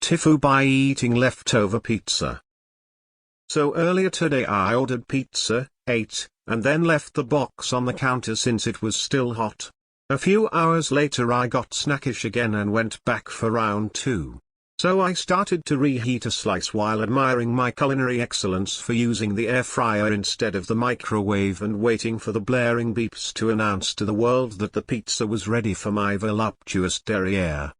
TIFU by eating leftover pizza. So earlier today I ordered pizza, ate, and then left the box on the counter since it was still hot. A few hours later I got snackish again and went back for round 2. So I started to reheat a slice while admiring my culinary excellence for using the air fryer instead of the microwave and waiting for the blaring beeps to announce to the world that the pizza was ready for my voluptuous derriere.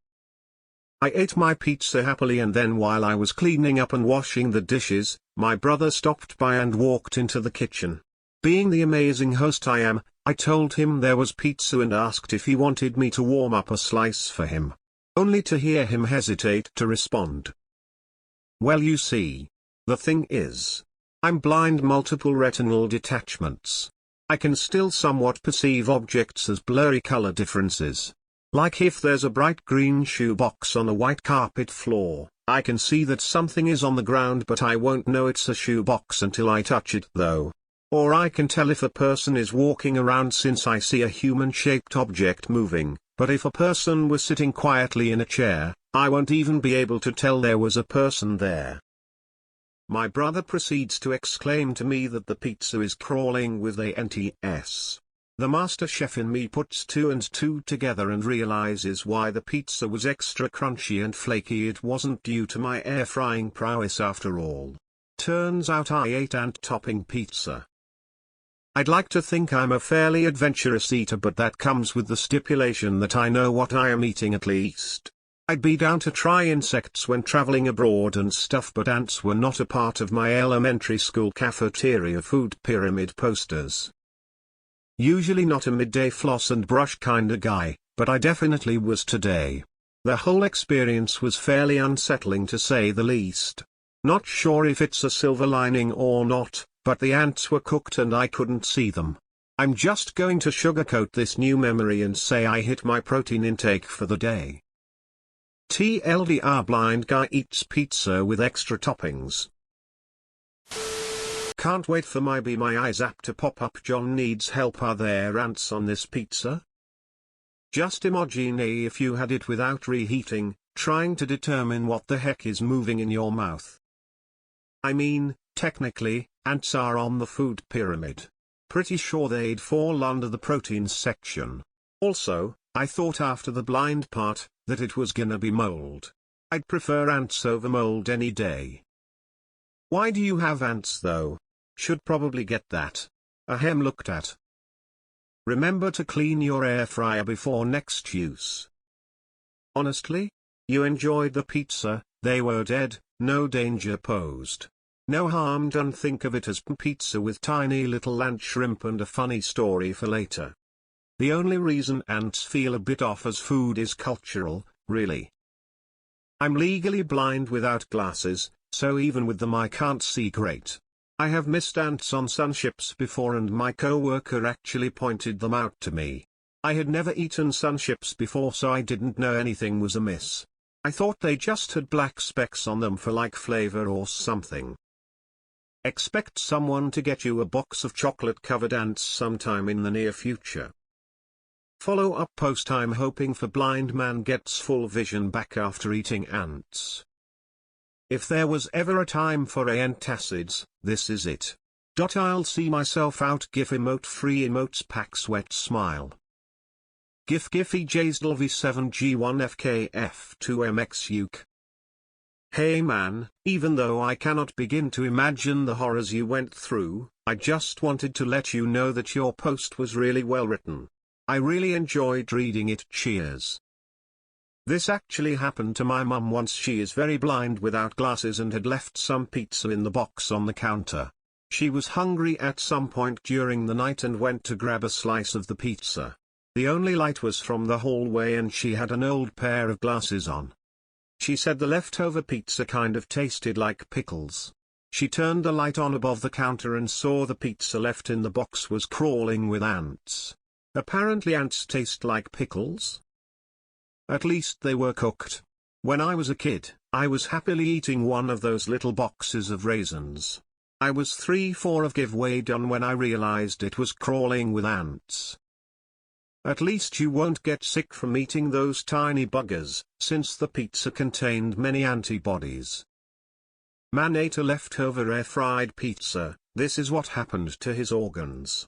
I ate my pizza happily, and then while I was cleaning up and washing the dishes, my brother stopped by and walked into the kitchen. Being the amazing host I am, I told him there was pizza and asked if he wanted me to warm up a slice for him. Only to hear him hesitate to respond. Well, you see, the thing is, I'm blind, multiple retinal detachments. I can still somewhat perceive objects as blurry color differences. Like if there's a bright green shoebox on a white carpet floor, I can see that something is on the ground, but I won't know it's a shoebox until I touch it though. Or I can tell if a person is walking around since I see a human-shaped object moving, but if a person was sitting quietly in a chair, I won't even be able to tell there was a person there. My brother proceeds to exclaim to me that the pizza is crawling with ants. The master chef in me puts 2 and 2 together and realizes why the pizza was extra crunchy and flaky. It wasn't due to my air frying prowess after all. Turns out I ate ant topping pizza. I'd like to think I'm a fairly adventurous eater, but that comes with the stipulation that I know what I am eating at least. I'd be down to try insects when traveling abroad and stuff, but ants were not a part of my elementary school cafeteria food pyramid posters. Usually not a midday floss and brush kinda guy, but I definitely was today. The whole experience was fairly unsettling to say the least. Not sure if it's a silver lining or not, but the ants were cooked and I couldn't see them. I'm just going to sugarcoat this new memory and say I hit my protein intake for the day. TLDR: blind guy eats pizza with extra toppings. Can't wait for my eyes app to pop up. John needs help. Are there ants on this pizza? Just imagine if you had it without reheating, trying to determine what the heck is moving in your mouth. I mean, technically, ants are on the food pyramid. Pretty sure they'd fall under the protein section. Also, I thought after the blind part, that it was gonna be mold. I'd prefer ants over mold any day. Why do you have ants though? Should probably get that. Ahem, looked at. Remember to clean your air fryer before next use. Honestly? You enjoyed the pizza, they were dead, no danger posed. No harm done. Think of it as pizza with tiny little ant shrimp and a funny story for later. The only reason ants feel a bit off as food is cultural, really. I'm legally blind without glasses, so even with them I can't see great. I have missed ants on sunships before and my co-worker actually pointed them out to me. I had never eaten sunships before, so I didn't know anything was amiss. I thought they just had black specks on them for like flavor or something. Expect someone to get you a box of chocolate-covered ants sometime in the near future. Follow-up post: I'm hoping for blind man gets full vision back after eating ants. If there was ever a time for antacids, this is it. I'll see myself out. GIF emote: free emotes pack sweat smile. GIF EJSDLV7G1FKF2MX Hey man, even though I cannot begin to imagine the horrors you went through, I just wanted to let you know that your post was really well written. I really enjoyed reading it. Cheers. This actually happened to my mum once. She is very blind without glasses and had left some pizza in the box on the counter. She was hungry at some point during the night and went to grab a slice of the pizza. The only light was from the hallway and she had an old pair of glasses on. She said the leftover pizza kind of tasted like pickles. She turned the light on above the counter and saw the pizza left in the box was crawling with ants. Apparently ants taste like pickles? At least they were cooked. When I was a kid, I was happily eating one of those little boxes of raisins. I was 3/4 of giveaway done when I realized it was crawling with ants. At least you won't get sick from eating those tiny buggers, since the pizza contained many antibodies. Man ate a leftover air-fried pizza. This is what happened to his organs.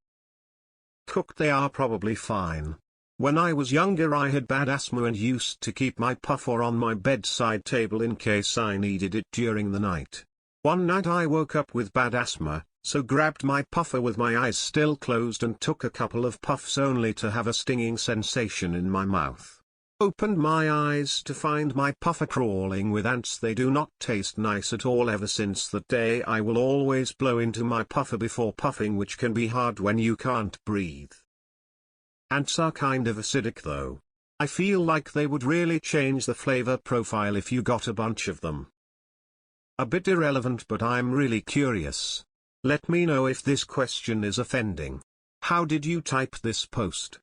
Cooked they are probably fine. When I was younger I had bad asthma and used to keep my puffer on my bedside table in case I needed it during the night. One night I woke up with bad asthma, so grabbed my puffer with my eyes still closed and took a couple of puffs only to have a stinging sensation in my mouth. Opened my eyes to find my puffer crawling with ants. They do not taste nice at all. Ever since that day I will always blow into my puffer before puffing, which can be hard when you can't breathe. Ants are kind of acidic though. I feel like they would really change the flavor profile if you got a bunch of them. A bit irrelevant, but I'm really curious. Let me know if this question is offending. How did you type this post?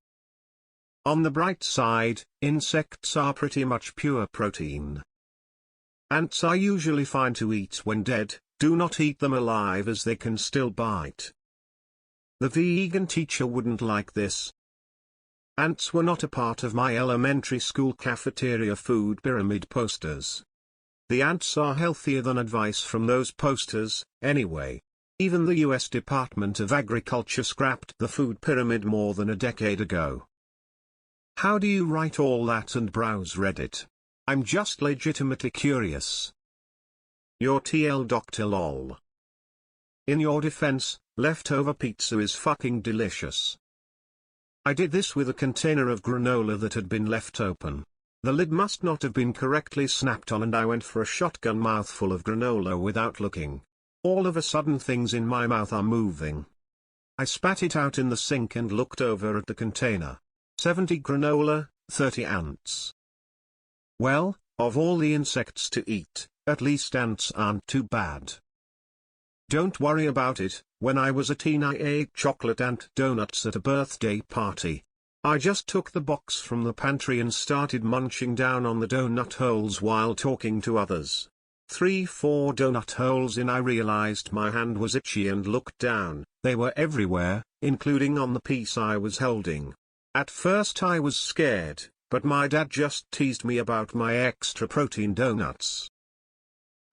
On the bright side, insects are pretty much pure protein. Ants are usually fine to eat when dead. Do not eat them alive as they can still bite. The vegan teacher wouldn't like this. Ants were not a part of my elementary school cafeteria food pyramid posters. The ants are healthier than advice from those posters, anyway. Even the US Department of Agriculture scrapped the food pyramid more than a decade ago. How do you write all that and browse Reddit? I'm just legitimately curious. Your TL Dr. lol. In your defense, leftover pizza is fucking delicious. I did this with a container of granola that had been left open. The lid must not have been correctly snapped on and I went for a shotgun mouthful of granola without looking. All of a sudden things in my mouth are moving. I spat it out in the sink and looked over at the container. 70 granola, 30 ants. Well, of all the insects to eat, at least ants aren't too bad. Don't worry about it. When I was a teen I ate chocolate ant donuts at a birthday party. I just took the box from the pantry and started munching down on the donut holes while talking to others. 3-4 donut holes in I realized my hand was itchy and looked down. They were everywhere, including on the piece I was holding. At first I was scared, but my dad just teased me about my extra protein donuts.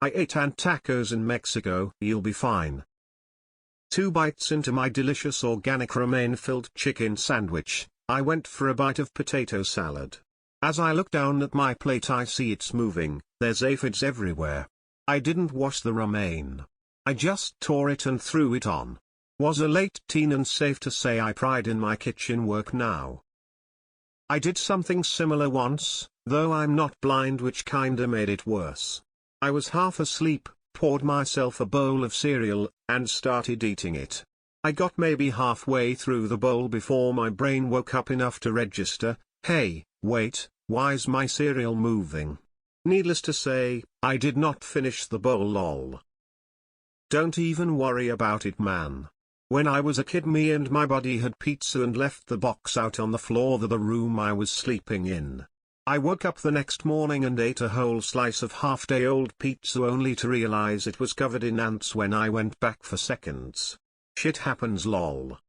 I ate ant tacos in Mexico. You'll be fine. 2 bites into my delicious organic romaine-filled chicken sandwich, I went for a bite of potato salad. As I look down at my plate I see it's moving. There's aphids everywhere. I didn't wash the romaine. I just tore it and threw it on. Was a late teen and safe to say I pride in my kitchen work now. I did something similar once, though I'm not blind, which kinda made it worse. I was half asleep, poured myself a bowl of cereal, and started eating it. I got maybe halfway through the bowl before my brain woke up enough to register, hey, wait, why's my cereal moving? Needless to say, I did not finish the bowl lol. Don't even worry about it, man. When I was a kid me and my buddy had pizza and left the box out on the floor of the room I was sleeping in. I woke up the next morning and ate a whole slice of half-day-old pizza only to realize it was covered in ants when I went back for seconds. Shit happens lol.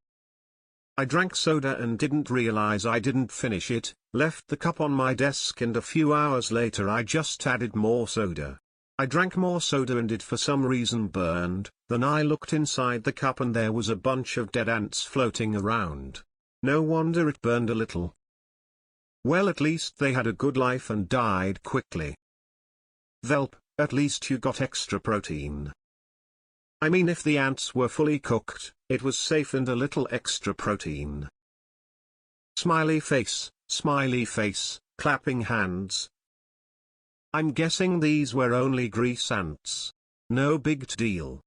I drank soda and didn't realize I didn't finish it, left the cup on my desk and a few hours later I just added more soda. I drank more soda and it for some reason burned. Then I looked inside the cup and there was a bunch of dead ants floating around. No wonder it burned a little. Well, at least they had a good life and died quickly. Velp, at least you got extra protein. I mean, if the ants were fully cooked, it was safe and a little extra protein. Smiley face, clapping hands. I'm guessing these were only grease ants. No big deal.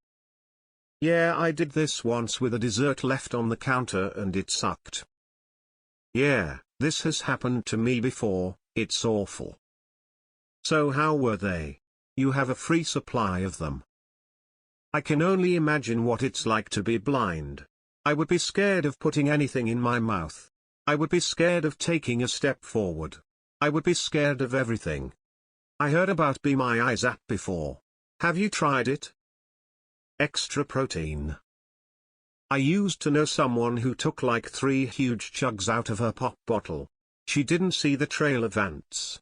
Yeah, I did this once with a dessert left on the counter and it sucked. Yeah, this has happened to me before. It's awful. So how were they? You have a free supply of them. I can only imagine what it's like to be blind. I would be scared of putting anything in my mouth. I would be scared of taking a step forward. I would be scared of everything. I heard about Be My Eyes app before. Have you tried it? Extra protein. I used to know someone who took like 3 huge chugs out of her pop bottle. She didn't see the trail of ants.